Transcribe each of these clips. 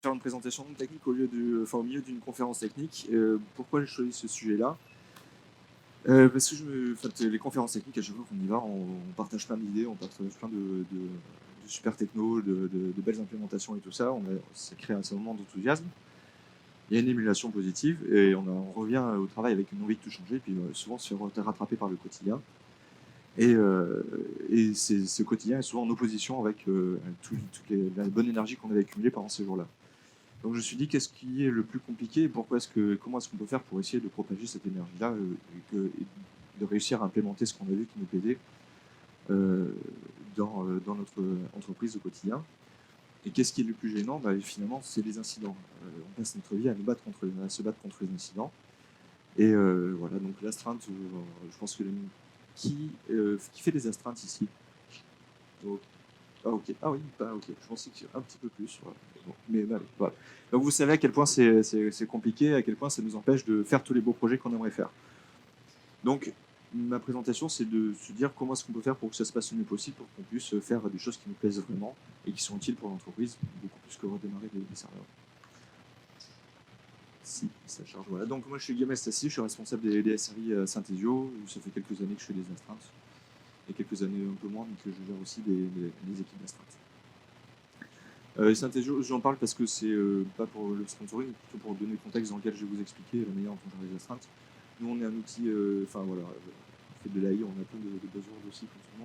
faire une présentation technique au milieu d'une conférence technique. Pourquoi j'ai choisi ce sujet-là? Parce que les conférences techniques, à chaque fois qu'on y va, on partage plein d'idées, on partage plein de super techno, de belles implémentations et tout ça. Ça crée un certain moment d'enthousiasme. Il y a une émulation positive et on revient au travail avec une envie de tout changer, puis souvent se faire rattraper par le quotidien. Et ce quotidien est souvent en opposition avec la bonne énergie qu'on avait accumulée pendant ces jours-là. Donc je me suis dit, qu'est-ce qui est le plus compliqué et comment est-ce qu'on peut faire pour essayer de propager cette énergie-là et de réussir à implémenter ce qu'on a vu qui nous plaisait euh, dans notre entreprise au quotidien. Et qu'est-ce qui est le plus gênant? Finalement, c'est les incidents. On passe notre vie à se battre contre les incidents. Et voilà, donc l'astreinte, je pense que qui fait des astreintes ici? Oh. Ah ok, ah oui, ok, je pensais qu'il y avait un petit peu plus. Voilà. Bon, mais allez, voilà. Donc vous savez à quel point c'est compliqué, à quel point ça nous empêche de faire tous les beaux projets qu'on aimerait faire. Donc ma présentation, c'est de se dire comment est-ce qu'on peut faire pour que ça se passe le mieux possible, pour qu'on puisse faire des choses qui nous plaisent vraiment et qui sont utiles pour l'entreprise, beaucoup plus que redémarrer des serveurs. Si, ça charge. Voilà. Donc moi je suis Guillaume Stassi, je suis responsable des SRI à Synthesio. Ça fait quelques années que je fais des astreintes. Et quelques années un peu moins, donc je gère aussi les équipes d'astreinte. Synthesio, j'en parle parce que c'est pas pour le sponsoring, mais plutôt pour donner le contexte dans lequel je vais vous expliquer la manière dont on gère les astreintes. Nous, on est un outil, on fait de l'AI, on a plein de besoins aussi comme tout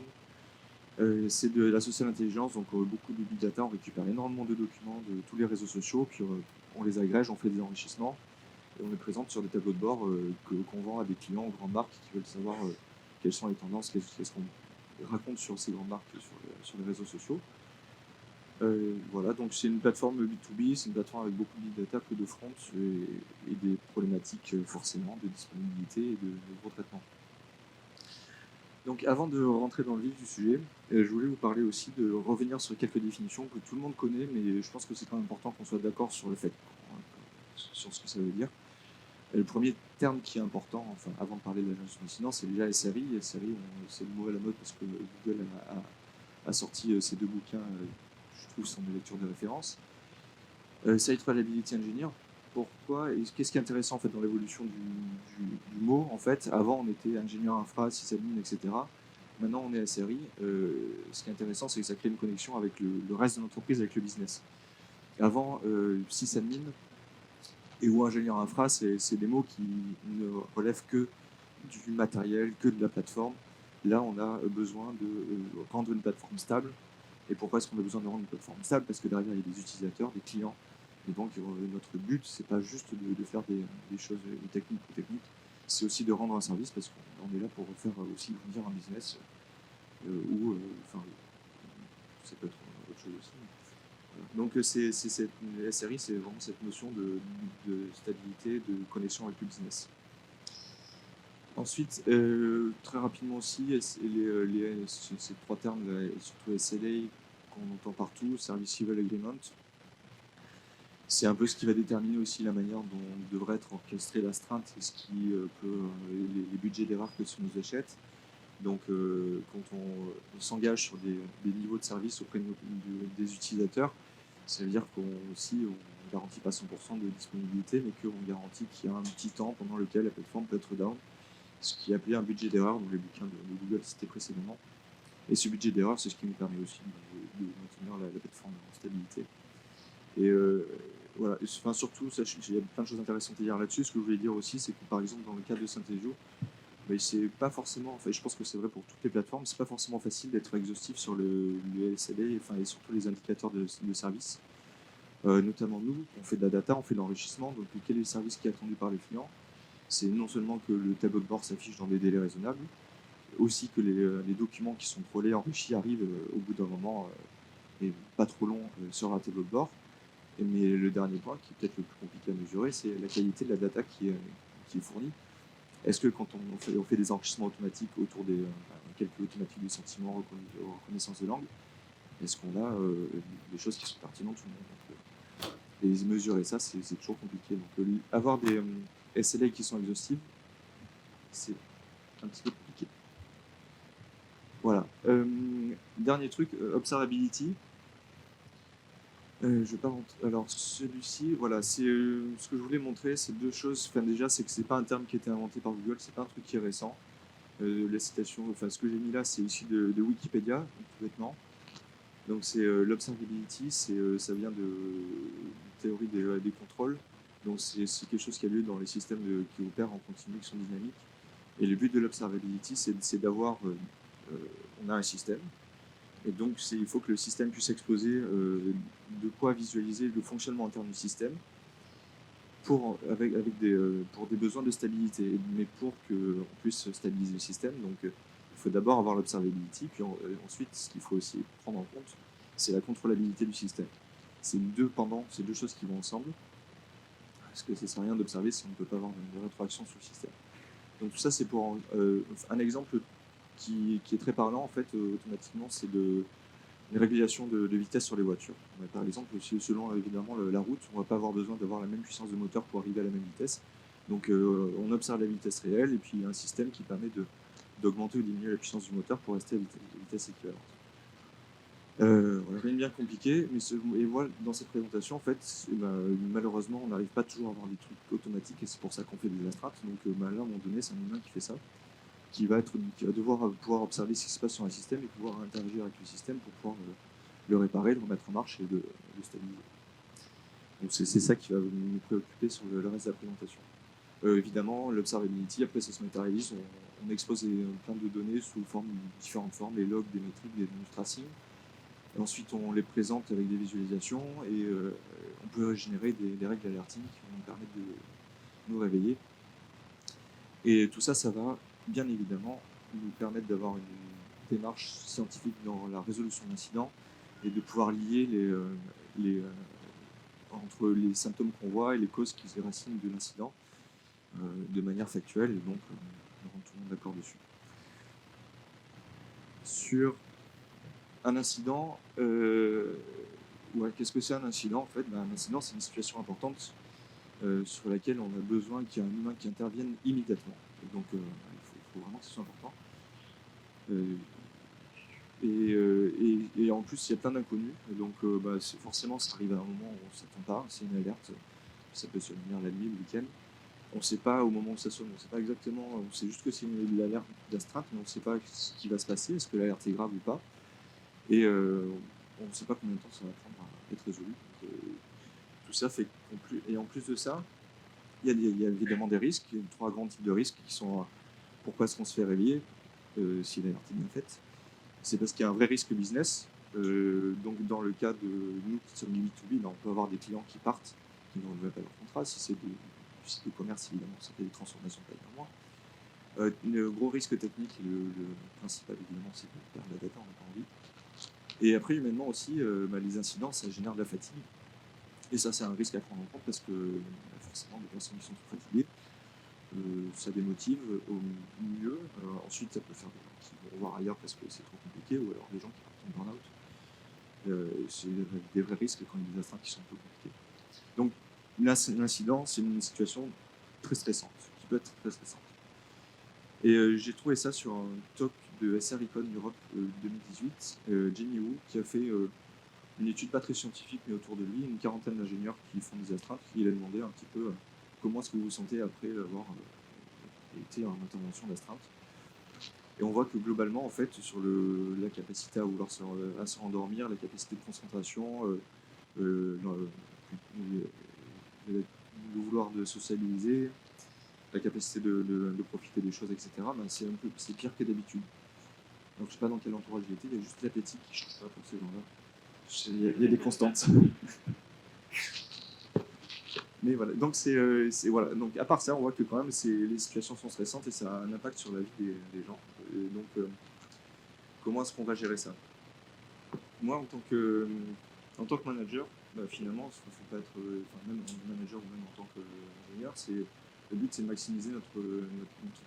le monde. C'est de la sociale intelligence, donc beaucoup de big data, on récupère énormément de documents de tous les réseaux sociaux, puis on les agrège, on fait des enrichissements, et on les présente sur des tableaux de bord qu'on vend à des clients aux grandes marques qui veulent savoir quelles sont les tendances, qu'est-ce qu'on raconte sur ces grandes marques sur les réseaux sociaux. Voilà, donc c'est une plateforme B2B, c'est une plateforme avec beaucoup de big data, peu de front et des problématiques forcément de disponibilité et de gros traitements. Donc avant de rentrer dans le vif du sujet, je voulais vous parler aussi de revenir sur quelques définitions que tout le monde connaît, mais je pense que c'est quand même important qu'on soit d'accord sur le fait, sur ce que ça veut dire. Et le premier terme qui est important, enfin avant de parler de la gestion d'incident, c'est déjà SRI. SRI, c'est le mot à la mode parce que Google a sorti ces deux bouquins, je trouve, sont des lectures de référence. Site Reliability Engineer, pourquoi et qu'est-ce qui est intéressant en fait dans l'évolution du mot en fait? Avant on était ingénieur infra, sysadmin, etc. Maintenant on est SRI. Ce qui est intéressant c'est que ça crée une connexion avec le reste de l'entreprise, avec le business. Avant sysadmin et ou ingénieur infra, c'est des mots qui ne relèvent que du matériel, que de la plateforme. Là on a besoin de rendre une plateforme stable. Et pourquoi est-ce qu'on a besoin de rendre une plateforme stable? Parce que derrière, il y a des utilisateurs, des clients. Et donc, notre but, c'est pas juste de faire des choses techniques ou techniques, c'est aussi de rendre un service parce qu'on est là pour faire aussi grandir un business ou, ça peut être autre chose aussi. Voilà. Donc, les SRI, c'est vraiment cette notion de stabilité, de connexion avec le business. Ensuite, très rapidement aussi, ces trois termes, surtout SLA, qu'on entend partout, Service Level Agreement, c'est un peu ce qui va déterminer aussi la manière dont devrait être orchestrée l'astreinte et les budgets d'erreur que sont nos échecs. Donc, quand on s'engage sur des niveaux de service auprès des utilisateurs, ça veut dire qu'on ne garantit pas 100% de disponibilité, mais qu'on garantit qu'il y a un petit temps pendant lequel la plateforme peut être down, ce qui est appelé un budget d'erreur dans les bouquins de Google cités précédemment. Et ce budget d'erreur, c'est ce qui nous permet aussi de maintenir la plateforme en stabilité. Et voilà, enfin, surtout, il y a plein de choses intéressantes à dire là-dessus. Ce que je voulais dire aussi, c'est que par exemple, dans le cas de Synthesio, c'est pas forcément, enfin, je pense que c'est vrai pour toutes les plateformes, c'est pas forcément facile d'être exhaustif sur le SLA, et surtout les indicateurs de service. Notamment nous, on fait de la data, on fait de l'enrichissement, donc quel est le service qui est attendu par les clients? C'est non seulement que le tableau de bord s'affiche dans des délais raisonnables, aussi que les documents qui sont crawlés, enrichis arrivent au bout d'un moment et pas trop long sur un tableau de bord. Mais le dernier point, qui est peut-être le plus compliqué à mesurer, c'est la qualité de la data qui est fournie. Est-ce que quand on fait des enrichissements automatiques autour des calculs automatiques de sentiments, reconnaissance de langue, est-ce qu'on a des choses qui sont pertinentes ou non? Et mesurer ça, c'est toujours compliqué. Donc avoir des SLA qui sont exhaustives, c'est un petit peu compliqué. Voilà. Dernier truc, observability. Je vais pas rentrer. Alors celui-ci, voilà, c'est ce que je voulais montrer, c'est deux choses. Enfin déjà, c'est que c'est pas un terme qui a été inventé par Google, c'est pas un truc qui est récent. La citation, enfin ce que j'ai mis là, c'est issu de Wikipédia, donc, tout bêtement. Donc c'est l'observability, ça vient de théorie des contrôles. Donc c'est quelque chose qui a lieu dans les systèmes qui opèrent en continu, qui sont dynamiques. Et le but de l'observability, c'est d'avoir, on a un système, et donc il faut que le système puisse exposer de quoi visualiser le fonctionnement interne du système pour des besoins de stabilité. Mais pour qu'on puisse stabiliser le système, donc il faut d'abord avoir l'observability, puis ensuite ce qu'il faut aussi prendre en compte, c'est la contrôlabilité du système. C'est deux choses qui vont ensemble, parce que ça ne sert à rien d'observer si on ne peut pas avoir de rétroaction sur le système. Donc tout ça, c'est pour un exemple qui est très parlant, en fait, automatiquement, c'est une régulation de vitesse sur les voitures. Par exemple, selon évidemment la route, on ne va pas avoir besoin d'avoir la même puissance de moteur pour arriver à la même vitesse. Donc on observe la vitesse réelle et puis il y a un système qui permet d'augmenter ou diminuer la puissance du moteur pour rester à vitesse équivalente. Voilà, rien de bien compliqué, et voilà, dans cette présentation, en fait, malheureusement, on n'arrive pas toujours à avoir des trucs automatiques et c'est pour ça qu'on fait des astreintes. Donc là, à un moment donné, c'est un humain qui fait ça, qui va devoir pouvoir observer ce qui se passe sur un système et pouvoir interagir avec le système pour pouvoir le réparer, le remettre en marche et le stabiliser. Donc c'est ça qui va nous préoccuper sur le reste de la présentation. Évidemment, l'observability, après ça se matérialise, on expose plein de données sous différentes formes, les logs, des métriques, des news tracing. Et ensuite, on les présente avec des visualisations et on peut générer des règles alerting qui vont nous permettre de nous réveiller. Et tout ça, ça va bien évidemment nous permettre d'avoir une démarche scientifique dans la résolution d'incidents et de pouvoir lier entre les symptômes qu'on voit et les causes qui se racinent de l'incident de manière factuelle, et donc on rend tout le monde d'accord dessus. Sur un incident, qu'est-ce que c'est un incident en fait? Un incident, c'est une situation importante sur laquelle on a besoin qu'il y ait un humain qui intervienne immédiatement. Et donc il faut vraiment que ce soit important. Et en plus, il y a plein d'inconnus. Donc forcément, ça arrive à un moment où on ne s'attend pas. C'est une alerte. Ça peut se venir la nuit, le week-end. On ne sait pas au moment où ça sonne, on ne sait pas exactement. On sait juste que c'est l'alerte d'astreinte, mais on ne sait pas ce qui va se passer. Est-ce que l'alerte est grave ou pas? Et on ne sait pas combien de temps ça va prendre à être résolu. Donc, tout ça fait et en plus de ça, il y a évidemment des risques. Il y a 3 grands types de risques qui sont pourquoi est-ce qu'on se fait réveiller si l'alerte est bien faite. C'est parce qu'il y a un vrai risque business. Donc dans le cas de nous qui sommes du B2B, on peut avoir des clients qui partent, qui ne renouvellent pas leur contrat. Si c'est du commerce, évidemment, ça fait des transformations pas énormément. Le gros risque technique, le principal évidemment, c'est de perdre la data, on n'a pas envie. Et après, humainement aussi, les incidents, ça génère de la fatigue. Et ça, c'est un risque à prendre en compte parce que forcément, des personnes qui sont trop fatiguées, ça démotive au mieux. Ensuite, ça peut faire des gens qui vont voir ailleurs parce que c'est trop compliqué, ou alors des gens qui partent en burn-out. C'est des vrais risques quand il y a des astreintes qui sont un peu compliquées. Donc, l'incident, c'est une situation très stressante, qui peut être très stressante. Et j'ai trouvé ça sur un talk de SR Econ Europe 2018, Jenny Wu, qui a fait une étude pas très scientifique, mais autour de lui, une quarantaine d'ingénieurs qui font des astreintes, qui lui a demandé un petit peu comment est-ce que vous vous sentez après avoir été en intervention d'astreinte. Et on voit que globalement, en fait, sur la capacité à vouloir à se rendormir, la capacité de concentration, le vouloir de socialiser, la capacité de profiter des choses, etc., c'est pire que d'habitude. Donc je sais pas dans quel entourage il était, il y a juste l'appétit qui change pas pour ces gens-là. Il y a des constantes. Mais voilà, donc voilà. Donc à part ça, on voit que quand même les situations sont stressantes et ça a un impact sur la vie des gens. Et donc comment est-ce qu'on va gérer ça? Moi, en tant que manager, finalement, il ne faut pas être, même en manager ou même en tant qu'ingénieur, le but c'est de maximiser notre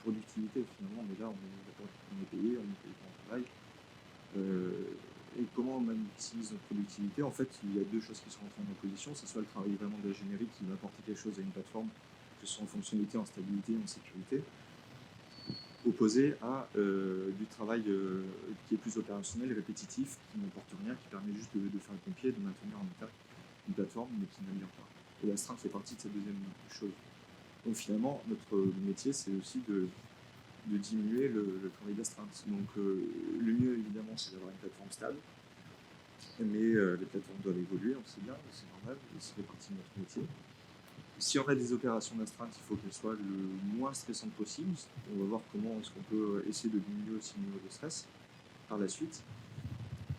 productivité. Finalement, on est là, on est payé pour un travail. Et comment on maximise notre productivité? En fait, il y a deux choses qui sont en opposition. C'est soit le travail vraiment d'ingénierie qui va apporter quelque chose à une plateforme, que ce soit en fonctionnalité, en stabilité, en sécurité, opposé à du travail qui est plus opérationnel, répétitif, qui n'apporte rien, qui permet juste de faire le pompier, de maintenir en état. une plateforme, mais qui n'améliore pas. Et l'astreinte fait partie de cette deuxième chose. Donc finalement, notre métier, c'est aussi de diminuer le travail d'astreinte. Donc le mieux, évidemment, c'est d'avoir une plateforme stable, mais les plateformes doivent évoluer, on sait bien, c'est normal, et ça fait partie de notre métier. Si on a des opérations d'astreinte, il faut qu'elles soient le moins stressantes possible. On va voir comment est-ce qu'on peut essayer de diminuer aussi le niveau de stress par la suite.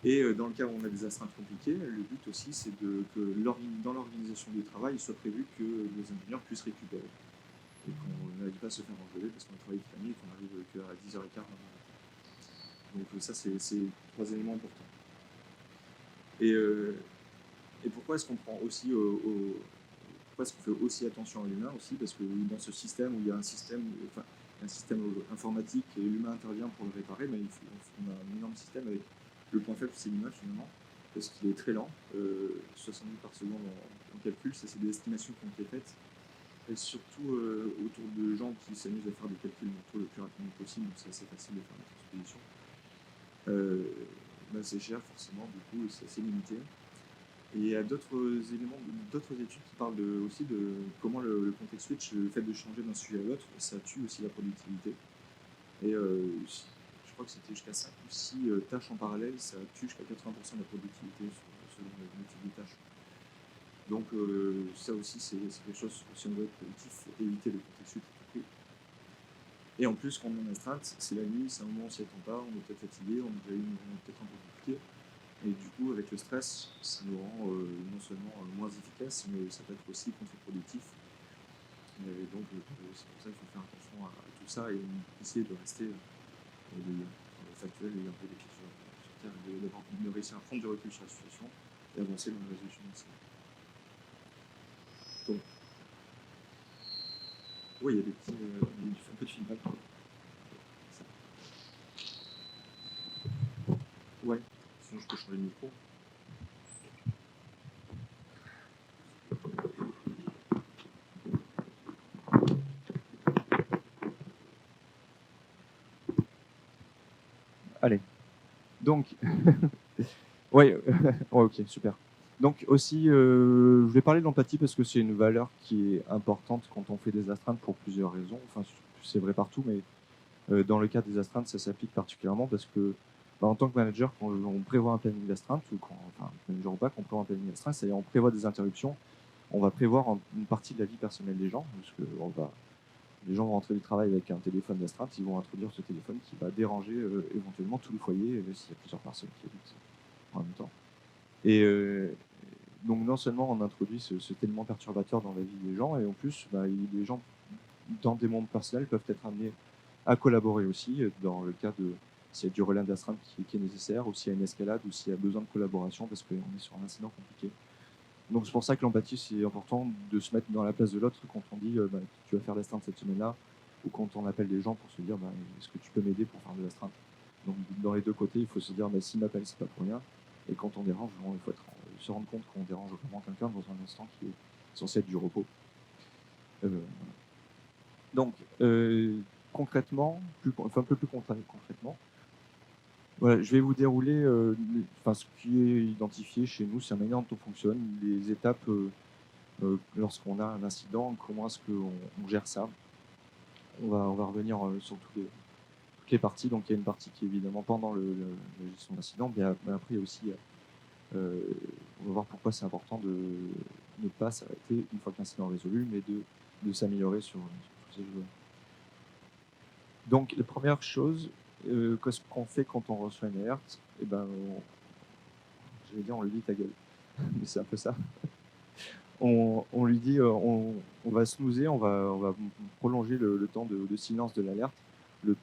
Et dans le cas où on a des astreintes compliquées, le but aussi, c'est que dans l'organisation du travail, il soit prévu que les ingénieurs puissent récupérer. Et qu'on n'aille pas se faire engueuler parce qu'on a travaillé toute la nuit et qu'on arrive qu'à 10h15. Donc ça, c'est 3 éléments importants. Et pourquoi est-ce qu'on prend aussi pourquoi est-ce qu'on fait aussi attention à l'humain aussi? Parce que dans ce système où il y a un système informatique et l'humain intervient pour le réparer, mais on a un énorme système avec le point faible, c'est l'humain finalement, parce qu'il est très lent, 70 par seconde en calcul, ça c'est des estimations qui ont été faites, et surtout autour de gens qui s'amusent à faire des calculs mentaux le plus rapidement possible, donc c'est assez facile de faire des transpositions. C'est cher forcément, du coup c'est assez limité. Et il y a d'autres éléments, d'autres études qui parlent aussi de comment le context switch, le fait de changer d'un sujet à l'autre, ça tue aussi la productivité. Et je crois que c'était jusqu'à 5 ou 6 tâches en parallèle, ça tue jusqu'à 80% de la productivité selon le type de tâche. Donc ça aussi, c'est quelque chose, si on veut être productif, il faut éviter le context switch à tout prix. Et en plus, quand on est en astreinte, c'est la nuit, c'est un moment où on s'y attend pas, on est peut-être fatigué, on a déjà eu une journée peut-être un peu compliquée. Et du coup, avec le stress, ça nous rend non seulement moins efficace, mais ça peut être aussi contre-productif. Et donc, c'est pour ça qu'il faut faire attention à tout ça et essayer de rester factuel et un peu des pieds sur terre, de réussir à prendre du recul sur la situation et avancer dans la résolution de ça. Donc, oui, il y a des petits, un peu de feedback. Ouais, sinon je peux changer le micro. Allez. Donc, ouais, ok, super. Donc aussi, je vais parler de l'empathie parce que c'est une valeur qui est importante quand on fait des astreintes pour plusieurs raisons. Enfin, c'est vrai partout, mais dans le cas des astreintes, ça s'applique particulièrement parce que, en tant que manager, quand on prévoit un planning d'astreinte, ou manager ou pas, qu'on prévoit un planning d'astreinte, c'est-à-dire on prévoit des interruptions, on va prévoir une partie de la vie personnelle des gens, parce que les gens vont rentrer du travail avec un téléphone d'astreinte, ils vont introduire ce téléphone qui va déranger éventuellement tout le foyer s'il y a plusieurs personnes qui habitent en même temps. Et donc non seulement on introduit cet élément perturbateur dans la vie des gens, et en plus les gens dans des mondes personnels peuvent être amenés à collaborer aussi dans le cas de s'il y a du relais d'astreinte qui est nécessaire, ou s'il y a une escalade, ou s'il y a besoin de collaboration parce qu'on est sur un incident compliqué. Donc c'est pour ça que l'empathie, c'est important de se mettre dans la place de l'autre quand on dit tu vas faire l'astreinte cette semaine-là, ou quand on appelle des gens pour se dire est-ce que tu peux m'aider pour faire de l'astreinte. Donc dans les deux côtés, il faut se dire s'il m'appelle, c'est pas pour rien. Et quand on dérange, il faut se rendre compte qu'on dérange vraiment quelqu'un dans un instant qui est censé être du repos. Donc concrètement, un peu plus concrètement, voilà, je vais vous dérouler ce qui est identifié chez nous, c'est la manière dont on fonctionne, les étapes lorsqu'on a un incident, comment est-ce qu'on gère ça. On va revenir sur toutes les parties. Donc il y a une partie qui est évidemment pendant la gestion d'incident, mais après il y a aussi, on va voir pourquoi c'est important de ne pas s'arrêter une fois que l'incident est résolu, mais de s'améliorer sur ces joueurs. Donc la première chose, qu'est-ce qu'on fait quand on reçoit une alerte? Je vais dire, on lui dit ta gueule, mais c'est un peu ça. On lui dit, on va snoozer, on va prolonger le temps de silence de l'alerte, le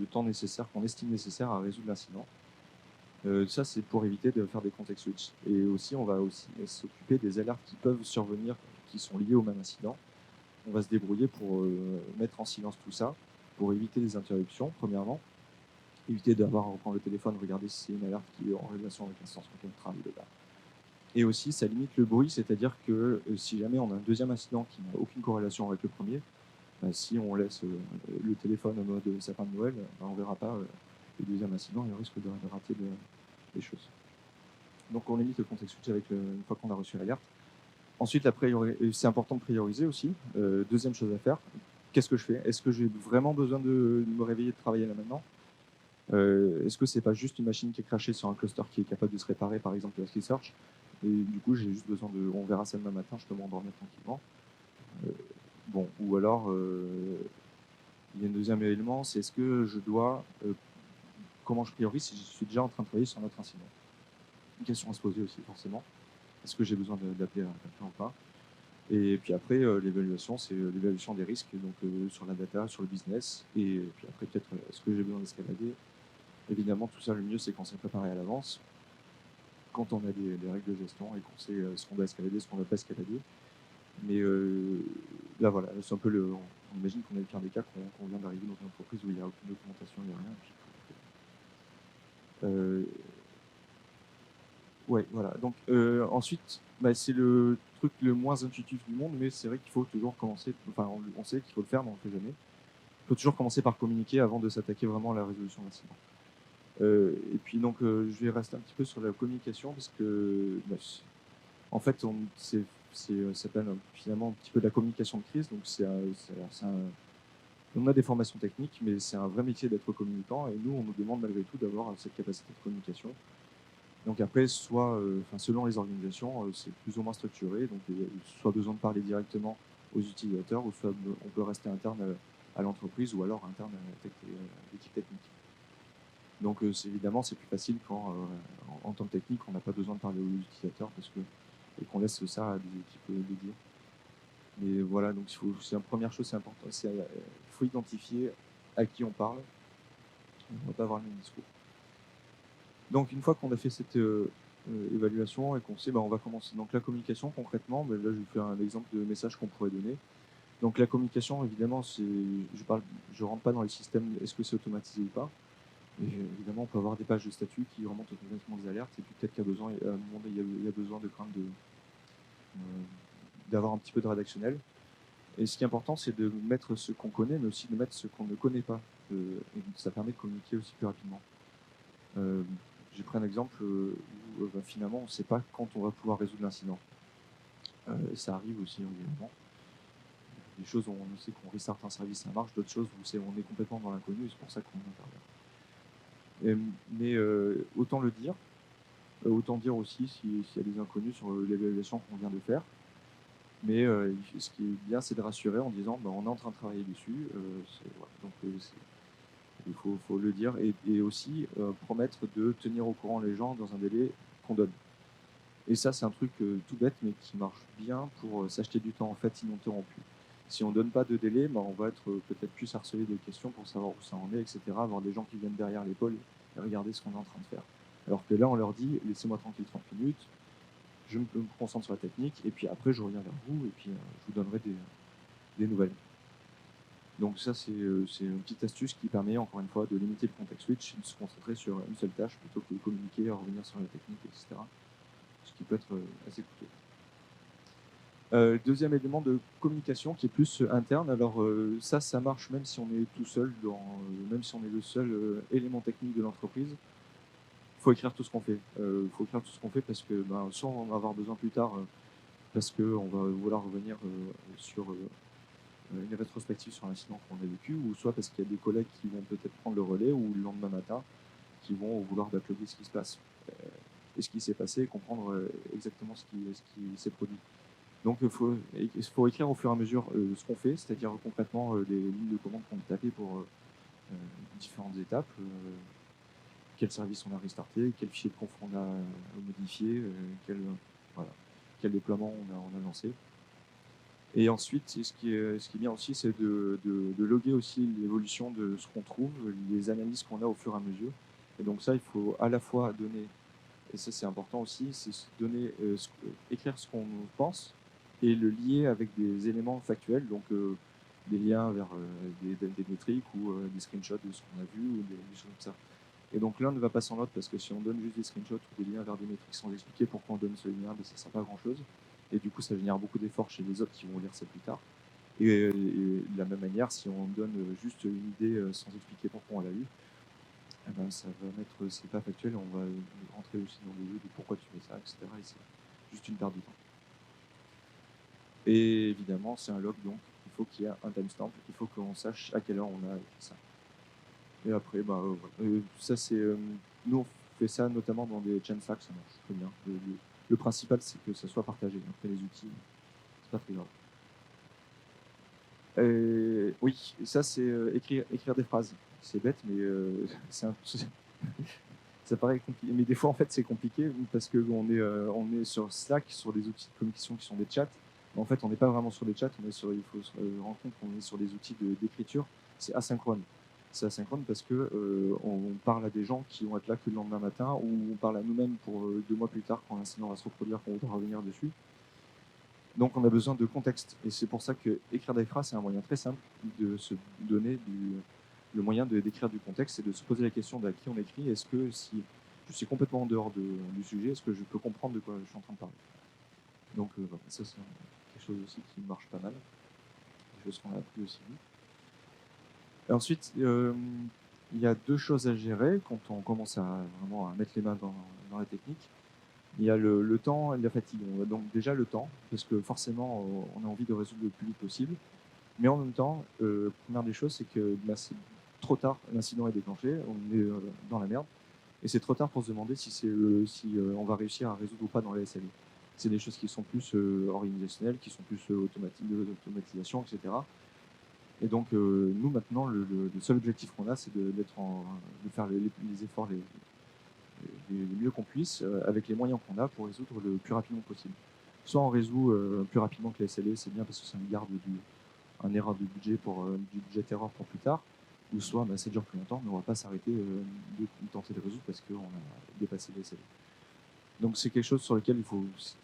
temps nécessaire, qu'on estime nécessaire à résoudre l'incident. Ça, c'est pour éviter de faire des context switch. Et aussi, on va aussi s'occuper des alertes qui peuvent survenir, qui sont liées au même incident. On va se débrouiller pour mettre en silence tout ça, pour éviter les interruptions, premièrement. Éviter d'avoir à reprendre le téléphone, regarder si c'est une alerte qui est en relation avec l'instance sur laquelle on travaille de là. Et aussi, ça limite le bruit, c'est-à-dire que si jamais on a un deuxième incident qui n'a aucune corrélation avec le premier, si on laisse le téléphone en mode sapin de Noël, on ne verra pas le deuxième incident et on risque de rater des choses. Donc on limite le context switch une fois qu'on a reçu l'alerte. Ensuite, c'est important de prioriser aussi. Deuxième chose à faire, qu'est-ce que je fais? Est-ce que j'ai vraiment besoin de me réveiller, de travailler là maintenant? Est-ce que c'est pas juste une machine qui est crashée sur un cluster qui est capable de se réparer, par exemple Elasticsearch, et du coup j'ai juste besoin on verra ça demain matin, je peux m'endormir tranquillement. Bon, ou alors il y a un deuxième élément, c'est est-ce que je dois, comment je priorise si je suis déjà en train de travailler sur notre incident? Une question à se poser aussi forcément. Est-ce que j'ai besoin d'appeler quelqu'un ou pas? Et puis après, l'évaluation, c'est l'évaluation des risques, donc sur la data, sur le business. Et puis après, peut-être, est-ce que j'ai besoin d'escalader? Évidemment, tout ça, le mieux, c'est quand c'est préparé à l'avance, quand on a des règles de gestion et qu'on sait ce qu'on doit escalader, ce qu'on ne va pas escalader. Mais là, voilà, c'est un peu on imagine qu'on est le pire des cas, qu'on vient d'arriver dans une entreprise où il n'y a aucune documentation, il n'y a rien. Ouais, voilà. Donc ensuite, c'est le truc le moins intuitif du monde, mais c'est vrai qu'il faut toujours commencer, enfin on sait qu'il faut le faire, mais on ne le fait jamais. Il faut toujours commencer par communiquer avant de s'attaquer vraiment à la résolution d'incidents. Et puis donc je vais rester un petit peu sur la communication parce que en fait ça s'appelle finalement un petit peu de la communication de crise, donc on a des formations techniques, mais c'est un vrai métier d'être communicant et nous on nous demande malgré tout d'avoir cette capacité de communication. Donc après, selon les organisations, c'est plus ou moins structuré. Donc il y a soit besoin de parler directement aux utilisateurs, ou soit on peut rester interne à l'entreprise, ou alors interne à l'équipe technique. Donc évidemment, c'est plus facile quand, en tant que technique, on n'a pas besoin de parler aux utilisateurs et qu'on laisse ça à des équipes dédiées. Mais voilà, donc c'est la première chose, c'est important. Il faut identifier à qui on parle. On ne va pas avoir le même discours. Donc une fois qu'on a fait cette évaluation et qu'on sait, on va commencer. Donc la communication concrètement, là je vais faire un exemple de message qu'on pourrait donner. Donc la communication, évidemment, je rentre pas dans les systèmes, est-ce que c'est automatisé ou pas. Et évidemment, on peut avoir des pages de statut qui remontent automatiquement des alertes, et puis peut-être qu'à un moment il y a besoin d'avoir un petit peu de rédactionnel. Et ce qui est important, c'est de mettre ce qu'on connaît, mais aussi de mettre ce qu'on ne connaît pas. Et ça permet de communiquer aussi plus rapidement. J'ai pris un exemple où finalement on ne sait pas quand on va pouvoir résoudre l'incident. Ça arrive aussi évidemment. Des choses où on sait qu'on restart un service, ça marche, d'autres choses où on est complètement dans l'inconnu et c'est pour ça qu'on intervient. Mais autant le dire, autant dire aussi s'il y a des inconnus sur l'évaluation qu'on vient de faire. Mais ce qui est bien, c'est de rassurer en disant on est en train de travailler dessus. Donc il faut le dire et aussi promettre de tenir au courant les gens dans un délai qu'on donne. Et ça, c'est un truc tout bête, mais qui marche bien pour s'acheter du temps en fait ininterrompu. Si on ne donne pas de délai, on va être peut-être plus harcelé de questions pour savoir où ça en est, etc. Avoir des gens qui viennent derrière l'épaule et regarder ce qu'on est en train de faire. Alors que là, on leur dit, laissez-moi tranquille 30 minutes, je me concentre sur la technique, et puis après, je reviens vers vous, et puis je vous donnerai des nouvelles. Donc ça, c'est une petite astuce qui permet, encore une fois, de limiter le context switch, de se concentrer sur une seule tâche, plutôt que de communiquer, revenir sur la technique, etc. Ce qui peut être assez coûteux. Deuxième élément de communication qui est plus interne. Alors ça marche même si on est tout seul, même si on est le seul élément technique de l'entreprise. Il faut écrire tout ce qu'on fait. Faut écrire tout ce qu'on fait parce que soit on va avoir besoin plus tard, parce qu'on va vouloir revenir sur une rétrospective sur l'incident qu'on a vécu, ou soit parce qu'il y a des collègues qui vont peut-être prendre le relais, ou le lendemain matin, qui vont vouloir backloguer ce qui se passe et ce qui s'est passé, et comprendre exactement ce qui s'est produit. Donc il faut écrire au fur et à mesure ce qu'on fait, c'est-à-dire concrètement les lignes de commande qu'on a tapées pour différentes étapes, quel service on a restarté, quel fichier de conf on a modifié, quel déploiement on a lancé. Et ensuite, ce qui est bien aussi, c'est de loguer aussi l'évolution de ce qu'on trouve, les analyses qu'on a au fur et à mesure. Et donc ça, il faut à la fois donner, et ça c'est important aussi, c'est donner, écrire ce qu'on pense et le lier avec des éléments factuels, donc des liens vers des métriques ou des screenshots de ce qu'on a vu ou des choses comme ça. Et donc l'un ne va pas sans l'autre, parce que si on donne juste des screenshots ou des liens vers des métriques sans expliquer pourquoi on donne ce lien, ça ne sert pas à grand chose. Et du coup, ça génère beaucoup d'efforts chez les autres qui vont lire ça plus tard. Et de la même manière, si on donne juste une idée sans expliquer pourquoi on l'a eu, ça va mettre, c'est pas factuel, on va rentrer aussi dans le jeu de pourquoi tu fais ça, etc. Et c'est juste une perte de temps. Et évidemment, c'est un log, donc il faut qu'il y ait un timestamp, il faut qu'on sache à quelle heure on a écrit ça. Et après, voilà. Ça, nous, on fait ça notamment dans des chain Slack, ça marche très bien. Le principal, c'est que ça soit partagé. Après, les outils, c'est pas très grave. Oui, ça, c'est écrire des phrases. C'est bête, mais ça paraît compliqué. Mais des fois, en fait, c'est compliqué parce qu'on est sur Slack, sur des outils de communication qui sont des chats. Mais en fait, on n'est pas vraiment sur des chats. Il faut se rendre compte qu'on est sur des outils d'écriture. C'est asynchrone. C'est asynchrone parce que on parle à des gens qui vont être là que le lendemain matin, ou on parle à nous-mêmes pour 2 mois plus tard quand l'incident va se reproduire, qu'on voudra revenir dessus. Donc, on a besoin de contexte. Et c'est pour ça que écrire des phrases, c'est un moyen très simple de se donner le moyen d'écrire du contexte et de se poser la question de à qui on écrit. Est-ce que si je suis complètement en dehors du sujet, est-ce que je peux comprendre de quoi je suis en train de parler? Donc, voilà, ça, c'est quelque chose aussi qui marche pas mal. Des choses qu'on a appris aussi. Et ensuite, il y a 2 choses à gérer quand on commence vraiment à mettre les mains dans la technique. Il y a le temps et la fatigue. Donc déjà le temps, parce que forcément, on a envie de résoudre le plus vite possible. Mais en même temps, première des choses, c'est que c'est trop tard, l'incident est déclenché, on est dans la merde. Et c'est trop tard pour se demander si on va réussir à résoudre ou pas dans la SLE. C'est des choses qui sont plus organisationnelles, qui sont plus d'automatisation, etc. Et donc, nous, maintenant, le seul objectif qu'on a, c'est de faire les efforts les mieux qu'on puisse, avec les moyens qu'on a, pour résoudre le plus rapidement possible. Soit on résout plus rapidement que la SLE, c'est bien parce que ça nous garde un erreur de budget du budget erreur pour plus tard, ou soit ça dure plus longtemps, mais on ne va pas s'arrêter de tenter de résoudre parce qu'on a dépassé les SLE. Donc c'est quelque chose sur lequel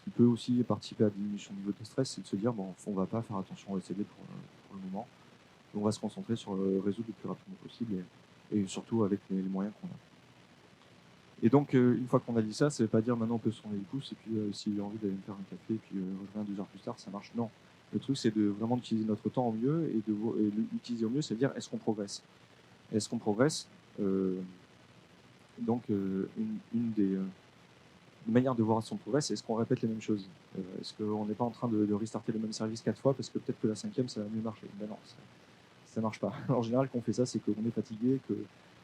qui peut aussi participer à la diminution du niveau de stress, c'est de se dire on ne va pas faire attention aux SLE pour le moment. On va se concentrer sur résoudre le plus rapidement possible et surtout avec les moyens qu'on a. Et donc, une fois qu'on a dit ça, ça ne veut pas dire maintenant on peut se tourner les pouces et puis si j'ai envie d'aller me faire un café et puis revenir 2 heures plus tard, ça marche. Non. Le truc, c'est de vraiment utiliser notre temps au mieux et l'utiliser au mieux, c'est-à-dire est-ce qu'on progresse? Est-ce qu'on progresse? Donc, une des manières de voir si on progresse, c'est est-ce qu'on répète les mêmes choses? Est-ce qu'on n'est pas en train de restarter le même service 4 fois parce que peut-être que la 5e, ça va mieux marcher? Ben non, ça marche pas. En général, quand on fait ça, c'est qu'on est fatigué,